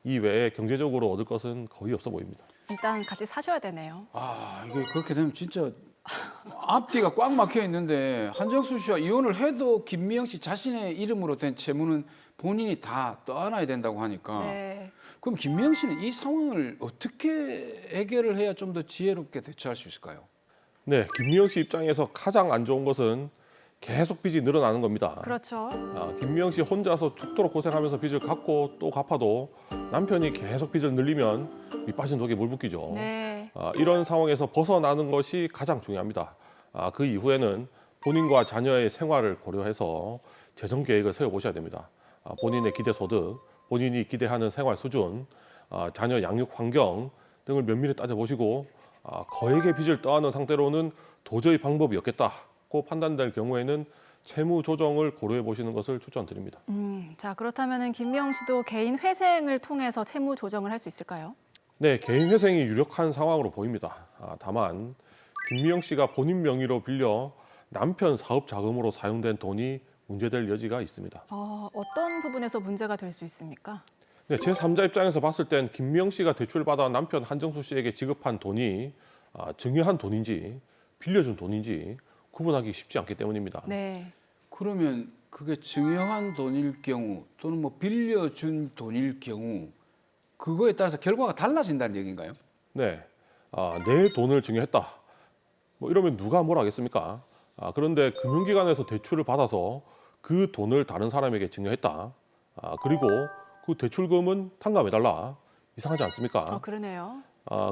이외에 경제적으로 얻을 것은 거의 없어 보입니다. 일단 같이 사셔야 되네요. 이게 그렇게 되면 진짜 앞뒤가 꽉 막혀 있는데 한정수 씨와 이혼을 해도 김미영 씨 자신의 이름으로 된 채무는 본인이 다 떠안아야 된다고 하니까 네. 그럼 김미영 씨는 이 상황을 어떻게 해결을 해야 좀 더 지혜롭게 대처할 수 있을까요? 네, 김미영 씨 입장에서 가장 안 좋은 것은 계속 빚이 늘어나는 겁니다. 그렇죠. 김미영 씨 혼자서 죽도록 고생하면서 빚을 갚고 또 갚아도 남편이 계속 빚을 늘리면 밑 빠진 독에 물 붓기죠. 네. 이런 상황에서 벗어나는 것이 가장 중요합니다. 그 이후에는 본인과 자녀의 생활을 고려해서 재정 계획을 세워보셔야 됩니다. 본인의 기대 소득, 본인이 기대하는 생활 수준, 자녀 양육 환경 등을 면밀히 따져보시고 거액의 빚을 떠안은 상태로는 도저히 방법이 없겠다고 판단될 경우에는 채무 조정을 고려해 보시는 것을 추천드립니다. 자, 그렇다면 김미영 씨도 개인 회생을 통해서 채무 조정을 할 수 있을까요? 네, 개인 회생이 유력한 상황으로 보입니다. 다만 김미영 씨가 본인 명의로 빌려 남편 사업 자금으로 사용된 돈이 문제될 여지가 있습니다. 어떤 부분에서 문제가 될 수 있습니까? 네, 제3자 입장에서 봤을 땐 김미영 씨가 대출받아 남편 한정수 씨에게 지급한 돈이 증여한 돈인지 빌려준 돈인지 구분하기 쉽지 않기 때문입니다. 네. 그러면 그게 증여한 돈일 경우 또는 뭐 빌려준 돈일 경우 그거에 따라서 결과가 달라진다는 얘기인가요? 네, 내 돈을 증여했다. 뭐 이러면 누가 뭘 하겠습니까? 그런데 금융기관에서 대출을 받아서 그 돈을 다른 사람에게 증여했다. 그리고 그 대출금은 탕감해달라. 이상하지 않습니까? 그러네요.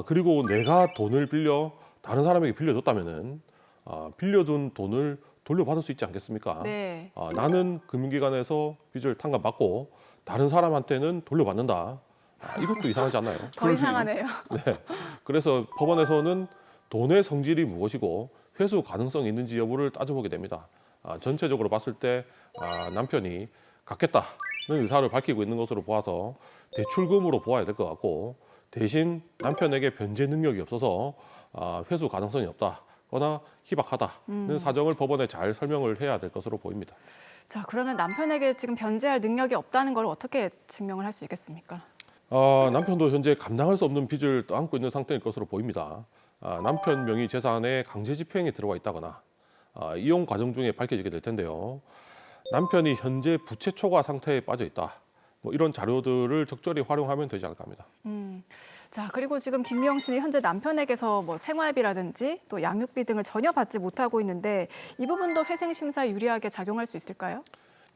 그리고 내가 돈을 빌려 다른 사람에게 빌려줬다면은 빌려준 돈을 돌려받을 수 있지 않겠습니까? 네. 나는 금융기관에서 빚을 탕감받고 다른 사람한테는 돌려받는다. 이것도 이상하지 않나요? 더 이상하네요. 네. 그래서 법원에서는 돈의 성질이 무엇이고 회수 가능성이 있는지 여부를 따져보게 됩니다. 전체적으로 봤을 때 남편이 갚겠다는 의사를 밝히고 있는 것으로 보아서 대출금으로 보아야 될 것 같고, 대신 남편에게 변제 능력이 없어서 회수 가능성이 없다거나 희박하다는 사정을 법원에 잘 설명을 해야 될 것으로 보입니다. 자, 그러면 남편에게 지금 변제할 능력이 없다는 걸 어떻게 증명을 할 수 있겠습니까? 남편도 현재 감당할 수 없는 빚을 떠안고 있는 상태일 것으로 보입니다. 남편 명의 재산에 강제 집행이 들어가 있다거나 이혼 과정 중에 밝혀지게 될 텐데요. 남편이 현재 부채 초과 상태에 빠져 있다. 뭐 이런 자료들을 적절히 활용하면 되지 않을까 합니다. 자, 그리고 지금 김미영 씨는 현재 남편에게서 뭐 생활비라든지 또 양육비 등을 전혀 받지 못하고 있는데 이 부분도 회생심사에 유리하게 작용할 수 있을까요?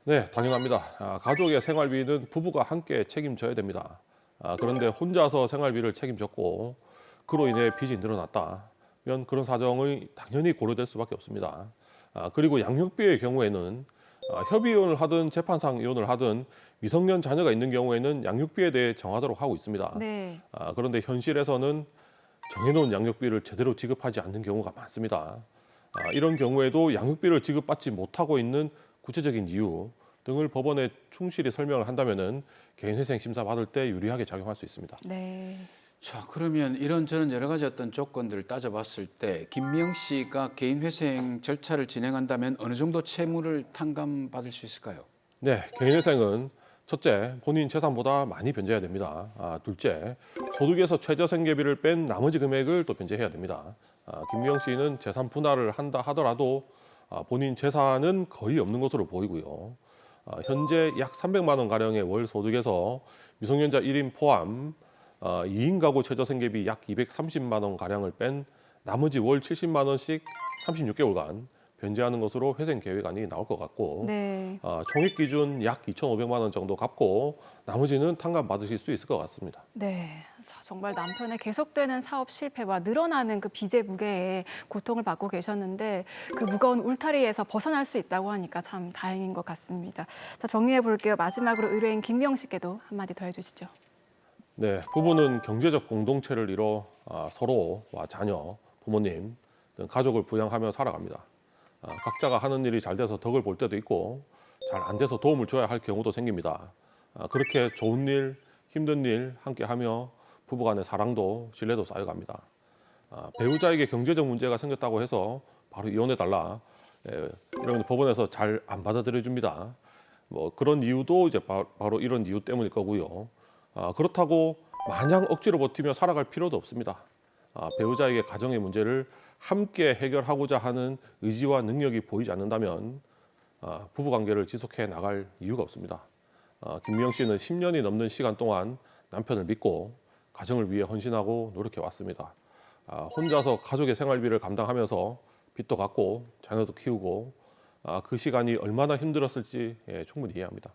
네, 당연합니다. 가족의 생활비는 부부가 함께 책임져야 됩니다. 그런데 혼자서 생활비를 책임졌고 그로 인해 빚이 늘어났다면 그런 사정이 당연히 고려될 수밖에 없습니다. 그리고 양육비의 경우에는 협의 이혼을 하든 재판상 이혼을 하든 미성년 자녀가 있는 경우에는 양육비에 대해 정하도록 하고 있습니다. 네. 그런데 현실에서는 정해놓은 양육비를 제대로 지급하지 않는 경우가 많습니다. 이런 경우에도 양육비를 지급받지 못하고 있는 구체적인 이유 등을 법원에 충실히 설명을 한다면은 개인회생 심사 받을 때 유리하게 작용할 수 있습니다. 네. 자, 그러면 이런저런 여러 가지 어떤 조건들을 따져봤을 때 김미영 씨가 개인회생 절차를 진행한다면 어느 정도 채무를 탕감받을 수 있을까요? 네, 개인회생은 첫째, 본인 재산보다 많이 변제해야 됩니다. 둘째, 소득에서 최저생계비를 뺀 나머지 금액을 또 변제해야 됩니다. 김미영 씨는 재산 분할을 한다 하더라도 본인 재산은 거의 없는 것으로 보이고요. 현재 약 300만 원 가량의 월 소득에서 미성년자 1인 포함 2인 가구 최저생계비 약 230만 원 가량을 뺀 나머지 월 70만 원씩 36개월간 변제하는 것으로 회생 계획안이 나올 것 같고, 네. 총액 기준 약 2,500만 원 정도 갚고 나머지는 탕감 받으실 수 있을 것 같습니다. 네. 자, 정말 남편의 계속되는 사업 실패와 늘어나는 그 빚의 무게에 고통을 받고 계셨는데 그 무거운 울타리에서 벗어날 수 있다고 하니까 참 다행인 것 같습니다. 자, 정리해 볼게요. 마지막으로 의뢰인 김미영 씨께도 한마디 더 해주시죠. 네, 부부는 경제적 공동체를 이뤄 서로와 자녀, 부모님 등 가족을 부양하며 살아갑니다. 각자가 하는 일이 잘 돼서 덕을 볼 때도 있고 잘 안 돼서 도움을 줘야 할 경우도 생깁니다. 그렇게 좋은 일, 힘든 일 함께하며 부부간의 사랑도 신뢰도 쌓여갑니다. 배우자에게 경제적 문제가 생겼다고 해서 바로 이혼해달라 이러면 법원에서 잘 안 받아들여줍니다. 뭐 그런 이유도 이제 바로 이런 이유 때문일 거고요. 그렇다고 마냥 억지로 버티며 살아갈 필요도 없습니다. 배우자에게 가정의 문제를 함께 해결하고자 하는 의지와 능력이 보이지 않는다면 부부관계를 지속해 나갈 이유가 없습니다. 김미영 씨는 10년이 넘는 시간 동안 남편을 믿고 가정을 위해 헌신하고 노력해 왔습니다. 혼자서 가족의 생활비를 감당하면서 빚도 갚고 자녀도 키우고 그 시간이 얼마나 힘들었을지 충분히 이해합니다.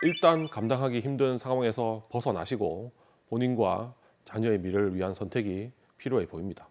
일단 감당하기 힘든 상황에서 벗어나시고 본인과 자녀의 미래를 위한 선택이 필요해 보입니다.